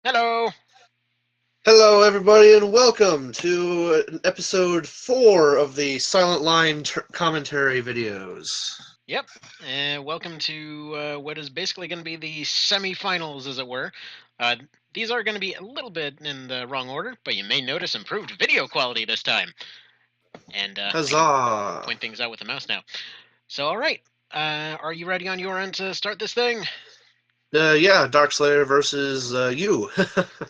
Hello. Hello, everybody, and welcome to episode 4 of the Silent Line commentary videos. Yep. And welcome to what is basically going to be the semifinals, as it were. Uh, these are going to be a little bit in the wrong order, but you may notice improved video quality this time. And I can Huzzah! point things out with the mouse now. So, all right. Are you ready on your end to start this thing? Yeah, Darkslayer versus you.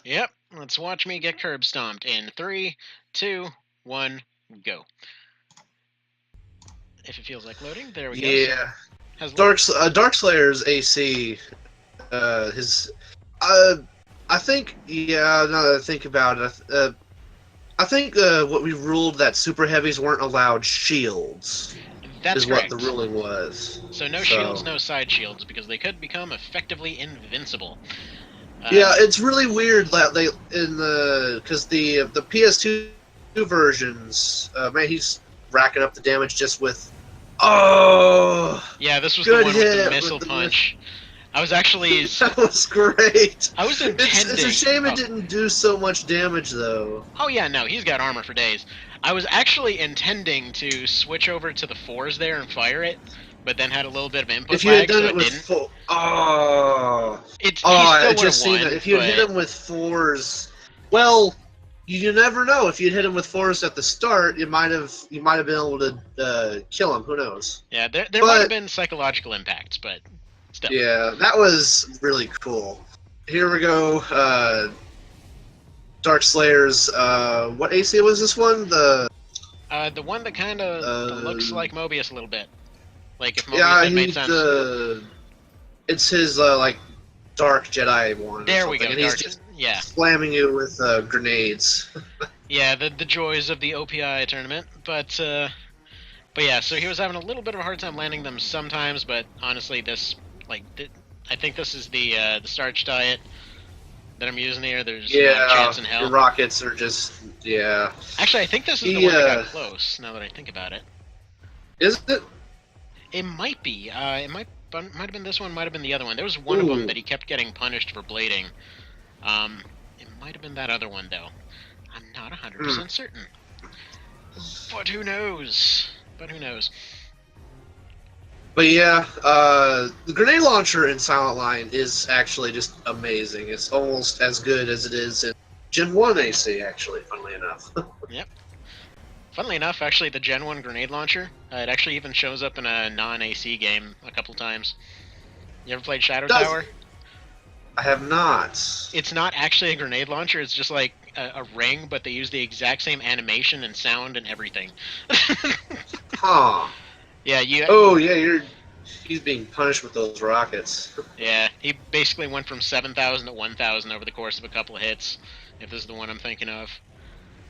Yep. Let's watch me get curb stomped in three, two, one, go. If it feels like loading, there we go. So, Yeah, has loaded. Darkslayer's AC, his, uh, I think, yeah, now that I think about it, I think what we ruled that super heavies weren't allowed shields That's is what the correct. ruling was. So no shields, So. no side shields, because they could become effectively invincible. Yeah, Uh, it's really weird that they in the because the PS2 versions, man, he's racking up the damage just with yeah, this was the good one with the hit with missile punch. I was actually, that was great. I was It's a intending. shame it Oh, didn't do so much damage though. oh yeah, no, he's got armor for days. I was actually intending to switch over to the fours there and fire it, but then had a little bit of input If you had lag, done so it it with didn't. full, He I still would have just seen that. won, If you had hit but him with fours, well, you never know. If you'd hit him with fours at the start, you might have been able to kill him. Who knows? yeah, there might have But been psychological impacts, but still. yeah, that was really cool. Here we go. Dark Slayers. What AC was this one? The one that kind of looks Uh, like Mobius a little bit, like if Mobius yeah, had made sense. it's his like Dark Jedi one or There we something, go, and he's Dark. just Yeah, slamming you with grenades. yeah, the joys of the OPI tournament. But yeah, so he was having a little bit of a hard time landing them sometimes. But honestly, this like I think this is the starch diet that I'm using here. There's not a Yeah, chance in your hell. rockets are just yeah. Actually, I think this is the He one that got close. Now that I think about it, is it? it might be. It might have been this one. Might have been the other one. There was one of them Ooh. that he kept getting punished for blading. It might have been that other one though. I'm not Hmm. 100% certain. But who knows? But who knows? But yeah, the grenade launcher in Silent Line is actually just amazing. It's almost as good as it is in Gen 1 AC, actually, funnily enough. Yep. Funnily enough, actually, the Gen 1 grenade launcher, it actually even shows up in a non AC game a couple times. You ever played Shadow Does Tower? it? I have not. It's not actually a grenade launcher, it's just like a ring, but they use the exact same animation and sound and everything. Huh. Yeah, Oh, yeah, he's being punished with those rockets. yeah, he basically went from 7,000 to 1,000 over the course of a couple of hits, if this is the one I'm thinking of.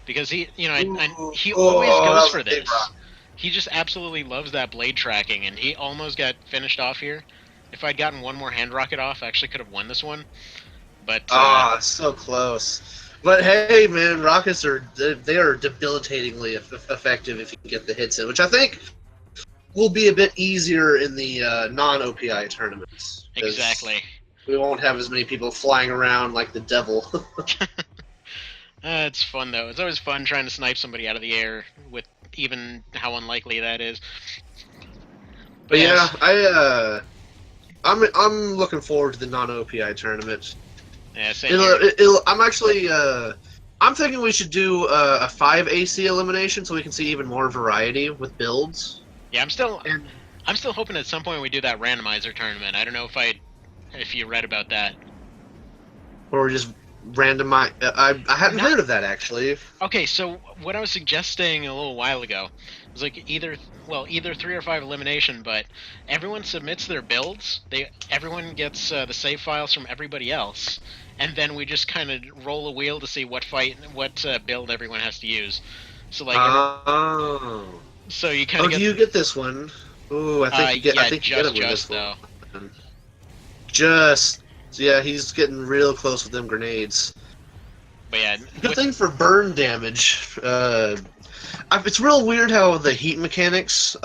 Because Ooh, he always oh, that goes was for a big this. rock. He just absolutely loves that blade tracking, and he almost got finished off here. If I'd gotten one more hand rocket off, I actually could have won this one. But Ah, so close. But hey, man, rockets they are debilitatingly effective if you can get the hits in, which I think will be a bit easier in the non-OPI tournaments because exactly, we won't have as many people flying around like the devil. it's fun though. It's always fun trying to snipe somebody out of the air with even how unlikely that is. But But yeah, yes, I'm looking forward to the non-OPI tournament. yeah, same here. I'm actually I'm thinking we should do a 5 AC elimination so we can see even more variety with builds. Yeah, And I'm still hoping at some point we do that randomizer tournament. I don't know if you read about that. or just randomize. I hadn't Not heard of that actually. Okay, so what I was suggesting a little while ago was like either 3 or 5 elimination, but everyone submits their builds. Everyone gets the save files from everybody else, and then we just kind of roll a wheel to see what build everyone has to use. So like Oh. so you kind Oh, of do get you get this one? Ooh, I yeah, think you get him with just this though. one. Just yeah, he's getting real close with them grenades. But yeah, Good thing for burn damage. It's real weird how the heat mechanics,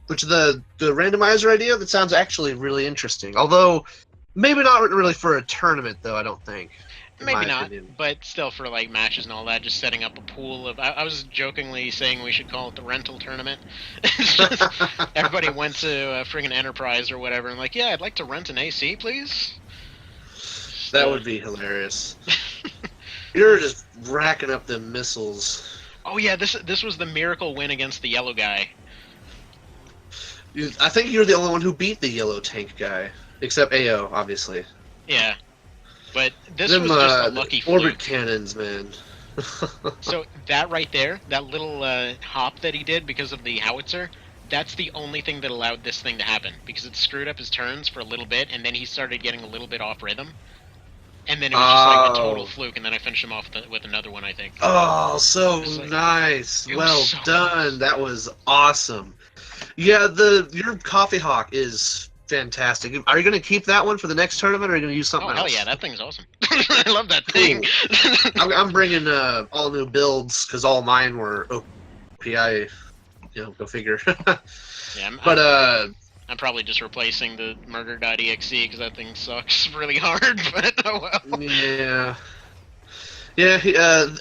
which the randomizer idea, that sounds actually really interesting. Although Maybe not really for a tournament, though. I don't think. In Maybe my not, opinion. but still for like matches and all that, just setting up a pool of. I was jokingly saying we should call it the rental tournament. It's just everybody went to a friggin' Enterprise or whatever, and like, yeah, I'd like to rent an AC, please. Just, That would be hilarious. You're just racking up the missiles. Oh yeah, this was the miracle win against the yellow guy. I think you're the only one who beat the yellow tank guy, except AO, obviously. Yeah, but this Them was just a lucky orbit fluke. cannons, man. So that right there, that little hop that he did because of the howitzer, that's the only thing that allowed this thing to happen, because it screwed up his turns for a little bit, and then he started getting a little bit off rhythm. And then it was just like a total fluke, and then I finished him off with another one, I think. Oh, so It's like- nice. it was Well so done. close. That was awesome. Yeah, your Coffee Hawk is fantastic. Are you going to keep that one for the next tournament, or are you going to use something Oh, else? hell yeah, that thing's awesome. I love that thing. I'm bringing all new builds because all mine were OPI. Go figure. Yeah, But I'm probably just replacing the murder.exe because that thing sucks really hard, but oh well. yeah,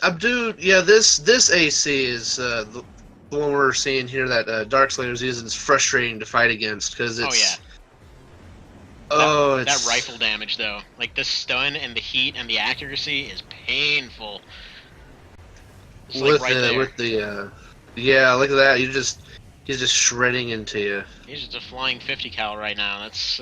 Abdu. Yeah, this AC is the one we're seeing here that Darkslayer's using is frustrating to fight against because it's. Oh yeah. It's That rifle damage though, like the stun and the heat and the accuracy is painful. It's like right there. with the yeah, look at that. He's just shredding into you. He's just a flying 50 cal right now. That's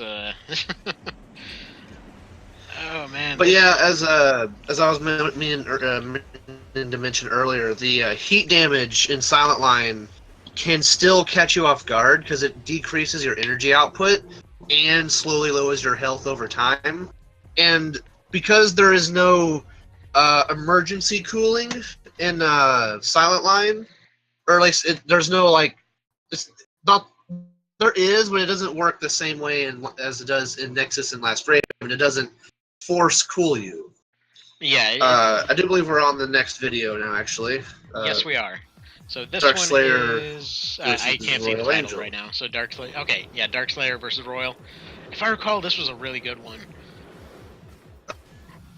oh man. But yeah, as I was meaning to mention earlier, the heat damage in Silent Line can still catch you off guard because it decreases your energy output and slowly lowers your health over time. And because there is no emergency cooling in Silent Line, or at least there's no it's not. There is, but it doesn't work the same way as it does in Nexus and Last Raven. It doesn't force cool you. Yeah. I do believe we're on the next video now, actually. Yes, we are. So this Darkslayer one is I can't see the Royal title Angel. right now. So Darkslayer. Okay, yeah, Darkslayer versus Royal. If I recall, this was a really good one.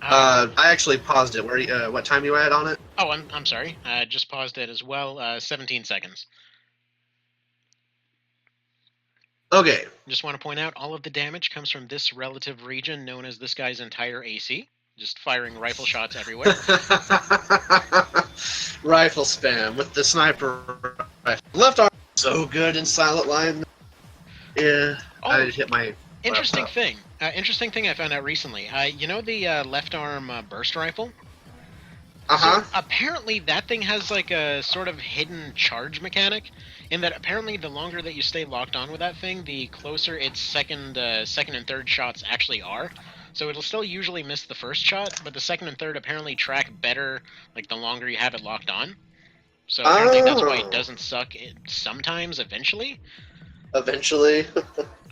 I actually paused it. What time you at on it? Oh, I'm sorry. I just paused it as well. 17 seconds. Okay. Just want to point out, all of the damage comes from this relative region known as this guy's entire AC. Just firing rifle shots everywhere. Rifle spam with the sniper rifle. Left arm so good in Silent Line. Yeah, Oh, I hit my. interesting laptop. thing. Interesting thing I found out recently. You know the left arm burst rifle? Uh-huh. So apparently that thing has like a sort of hidden charge mechanic, in that apparently the longer that you stay locked on with that thing, the closer its second and third shots actually are. So it'll still usually miss the first shot, but the second and third apparently track better like the longer you have it locked on. So apparently that's why it doesn't suck sometimes eventually. Eventually.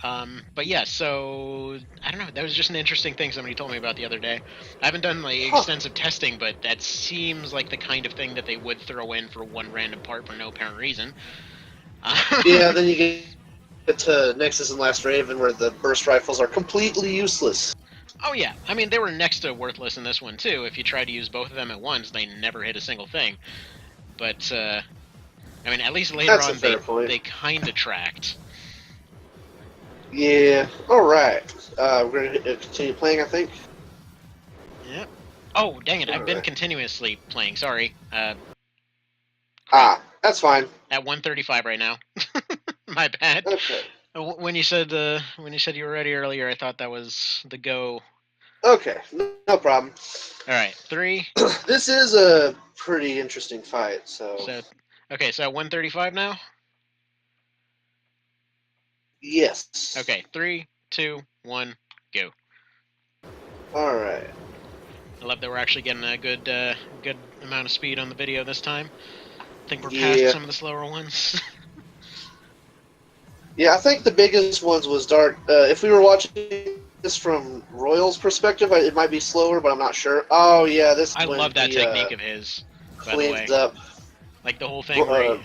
But yeah, so I don't know. That was just an interesting thing somebody told me about the other day. I haven't done like extensive testing, but that seems like the kind of thing that they would throw in for one random part for no apparent reason. Yeah, then you get to Nexus and Last Raven where the burst rifles are completely useless. Oh yeah, I mean they were next to worthless in this one too. If you try to use both of them at once, they never hit a single thing. But I mean, at least later That's a on fair point. they kind of tracked. Yeah. All right. We're gonna continue playing, I think. Yep. Oh dang it! I've been Alright. continuously playing. Sorry. That's fine. At 135 right now. My bad. Okay. When you said you were ready earlier, I thought that was the go. Okay. No problem. All right, 3. This is a pretty interesting fight. So Okay, so at 135 now. yes. Okay, 3, 2, 1, go. All right. I love that we're actually getting a good amount of speed on the video this time. I think we're past Yeah. some of the slower ones. Yeah, I think the biggest ones was Dark. If we were watching this from Royal's perspective, it might be slower, but I'm not sure. Oh yeah, this. I when love that he, technique of his. By the way, cleans up like the whole thing where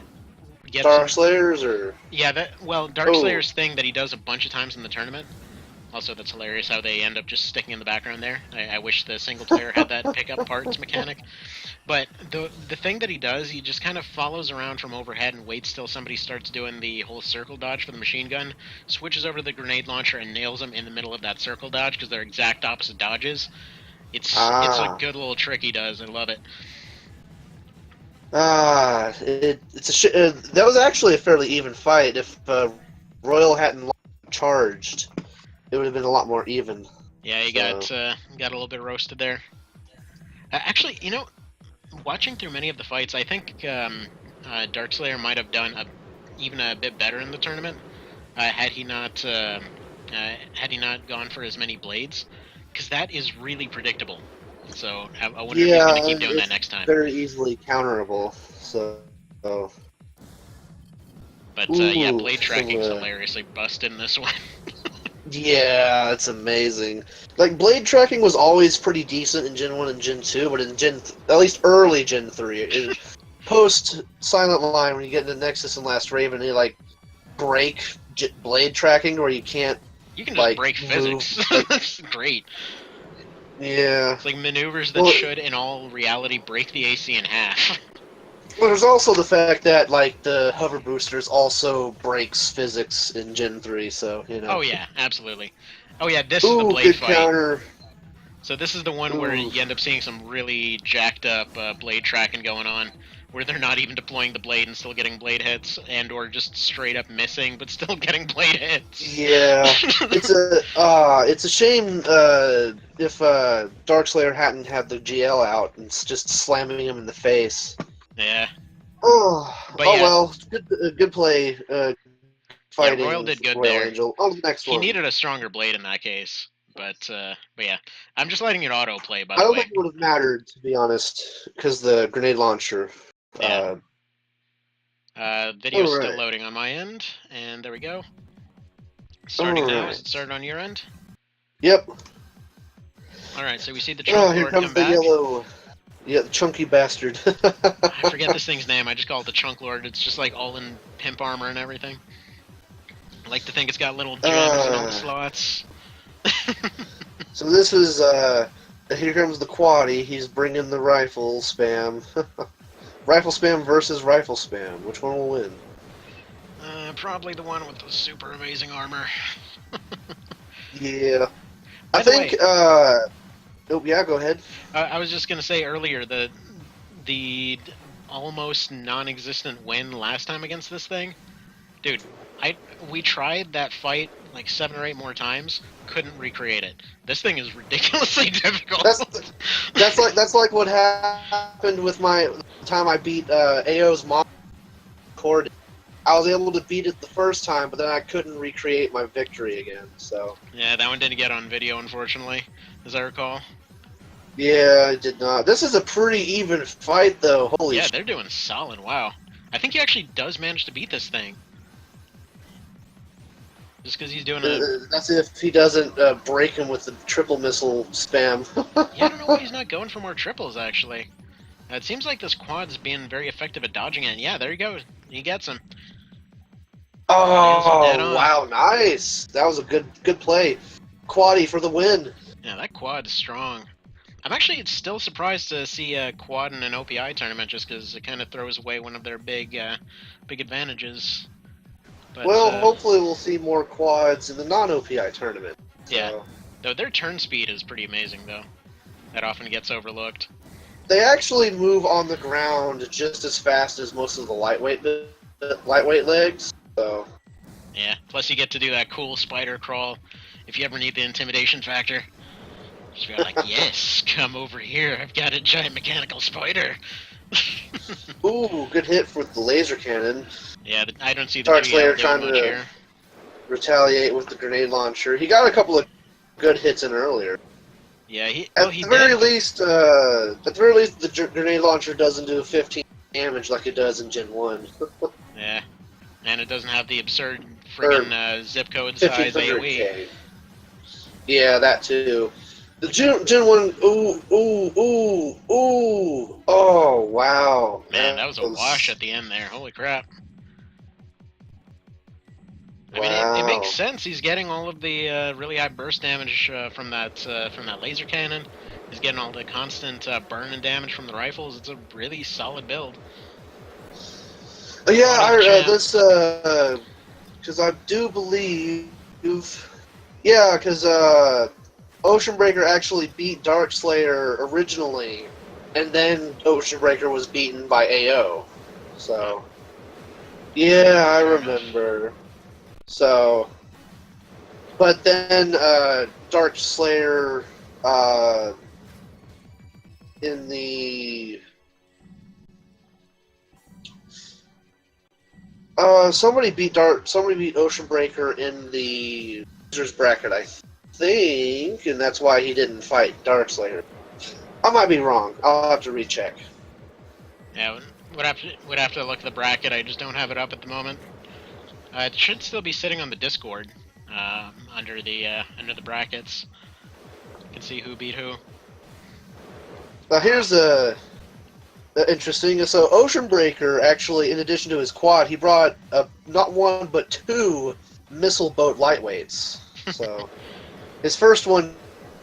he gets Dark Slayers, or yeah, Darkslayer's thing that he does a bunch of times in the tournament. Also, that's hilarious how they end up just sticking in the background there. I wish the single player had that pick up parts mechanic. But the thing that he does, he just kind of follows around from overhead and waits till somebody starts doing the whole circle dodge for the machine gun, switches over to the grenade launcher and nails them in the middle of that circle dodge because they're exact opposite dodges. It's a good little trick he does. I love it. That was actually a fairly even fight. If Royal hadn't charged, it would have been a lot more even. Yeah, he got a little bit roasted there. Actually, you know, watching through many of the fights, I think Darkslayer might have done even a bit better in the tournament had he not gone for as many blades, because that is really predictable. So I wonder if he's going to keep doing that next time. Very easily counterable. But yeah, blade tracking's hilariously busted in this one. Yeah, it's amazing. Like, blade tracking was always pretty decent in Gen 1 and Gen 2, but in at least early Gen 3, post Silent Line, when you get into Nexus and Last Raven, they, like, break blade tracking where you can't. You can just break physics. That's great. Yeah. It's like maneuvers that should, in all reality, break the AC in half. Well, there's also the fact that, like, the hover boosters also breaks physics in Gen 3, so, you know. Oh, yeah, absolutely. Oh, yeah, this is the blade fight. Counter. So this is the one where you end up seeing some really jacked up blade tracking going on, where they're not even deploying the blade and still getting blade hits, and or just straight up missing but still getting blade hits. Yeah, it's a shame if Darkslayer hadn't had the GL out and just slamming him in the face. Yeah. Well, good play. Fighting. Yeah, Royal did good Royal there. Angel. On to the next one. He needed a stronger blade in that case. But yeah, I'm just letting it autoplay, by the way. I don't think it would have mattered, to be honest, because the grenade launcher. Yeah. Video's still loading on my end, and there we go. Starting now. Is it started on your end? Yep. Alright, so we see the Chunk here Lord comes come the back. yellow. Yeah, the chunky bastard. I forget this thing's name. I just call it the Chunk Lord. It's just like all in pimp armor and everything. I like to think it's got little gems in all the slots. So this is, here comes the Quaddy. He's bringing the rifle spam. Rifle spam versus rifle spam. Which one will win? Probably the one with the super amazing armor. Yeah. By I the think, oh, yeah, go ahead. I was just going to say earlier, the almost non-existent win last time against this thing. Dude, we tried that fight like 7 or 8 more times, couldn't recreate it. This thing is ridiculously difficult. That's like what happened with my time I beat AO's mom cord. I was able to beat it the first time, but then I couldn't recreate my victory again. So yeah, that one didn't get on video, unfortunately, as I recall. Yeah, I did not. This is a pretty even fight, though. Holy yeah, they're doing solid. Wow, I think he actually does manage to beat this thing. Just because he's doing a... That's if he doesn't break him with the triple missile spam. Yeah, I don't know why he's not going for more triples, actually. It seems like this quad's being very effective at dodging it. Yeah, there you go. He gets him. Oh, wow, nice. That was a good play. Quaddy for the win. Yeah, that quad is strong. I'm actually still surprised to see a quad in an OPI tournament, just because it kind of throws away one of their big advantages. But, well, hopefully we'll see more quads in the non-OPI tournament. So. Yeah, though their turn speed is pretty amazing, though. That often gets overlooked. They actually move on the ground just as fast as most of the lightweight legs. So. Yeah, plus you get to do that cool spider crawl if you ever need the intimidation factor. Just be like, yes, come over here. I've got a giant mechanical spider. Ooh, good hit with the laser cannon. Yeah, I don't see the Darkslayer trying much to here. Retaliate with the grenade launcher. He got a couple of good hits in earlier. Yeah, at the very least, the grenade launcher doesn't do 15 damage like it does in Gen 1. Yeah, and it doesn't have the absurd friggin' zip code size AoE. Yeah, that too. The Gen 1, ooh, oh, wow. Man, that was a wash at the end there, holy crap. I mean, it makes Wow. sense. He's getting all of the really high burst damage from that laser cannon. He's getting all the constant burn and damage from the rifles. It's a really solid build. Yeah, Claudio the champ. this because I do believe, yeah, because Oceanbreaker actually beat Darkslayer originally, and then Oceanbreaker was beaten by AO. So, yeah, I Fair enough. remember. So, but then Darkslayer in the somebody beat Oceanbreaker in the losers bracket, I think, and that's why he didn't fight Darkslayer. I might be wrong. I'll have to recheck. Yeah, would have to look at the bracket. I just don't have it up at the moment. It should still be sitting on the Discord under the brackets. You can see who beat who. Now here's interesting. So Oceanbreaker actually, in addition to his quad, he brought not one but two missile boat lightweights. So his first one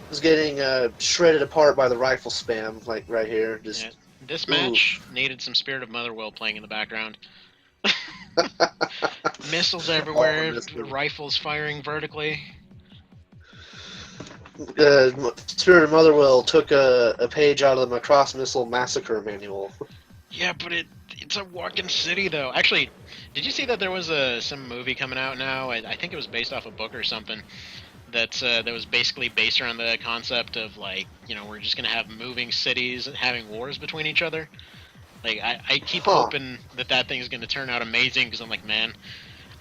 was getting shredded apart by the rifle spam, like right here. Just Yeah. This match needed some Spirit of Motherwell playing in the background. Missiles everywhere, rifles firing vertically. Spirit of Motherwell took a page out of the Macross Missile Massacre manual. Yeah, but it's a walking city though. Actually, did you see that there was some movie coming out now? I think it was based off a book or something. That was basically based around the concept of like, we're just gonna have moving cities having wars between each other. Like I keep hoping that thing is gonna turn out amazing because I'm like, man,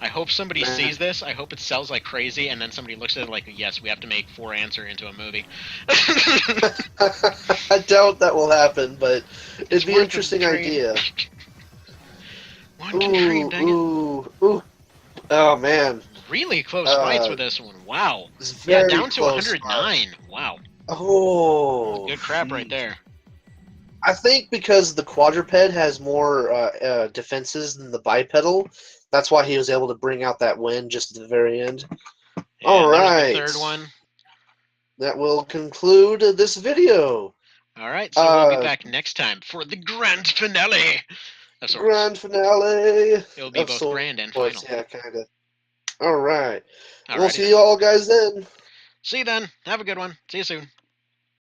I hope somebody sees this. I hope it sells like crazy, and then somebody looks at it like, yes, we have to make For Answer into a movie. I doubt that will happen, but it'd be an interesting idea. One can dream, dang it. Ooh. Oh man. Really close fights with this one. Wow. Yeah, down to 109. Wow. Oh. Good crap right there. I think because the quadruped has more defenses than the bipedal, that's why he was able to bring out that win just at the very end. Yeah, all right. The third one. That will conclude this video. All right, so we'll be back next time for the grand finale. Grand finale. It'll be both grand and final. Yeah, kind of. All right. We'll see you all guys then. See you then. Have a good one. See you soon.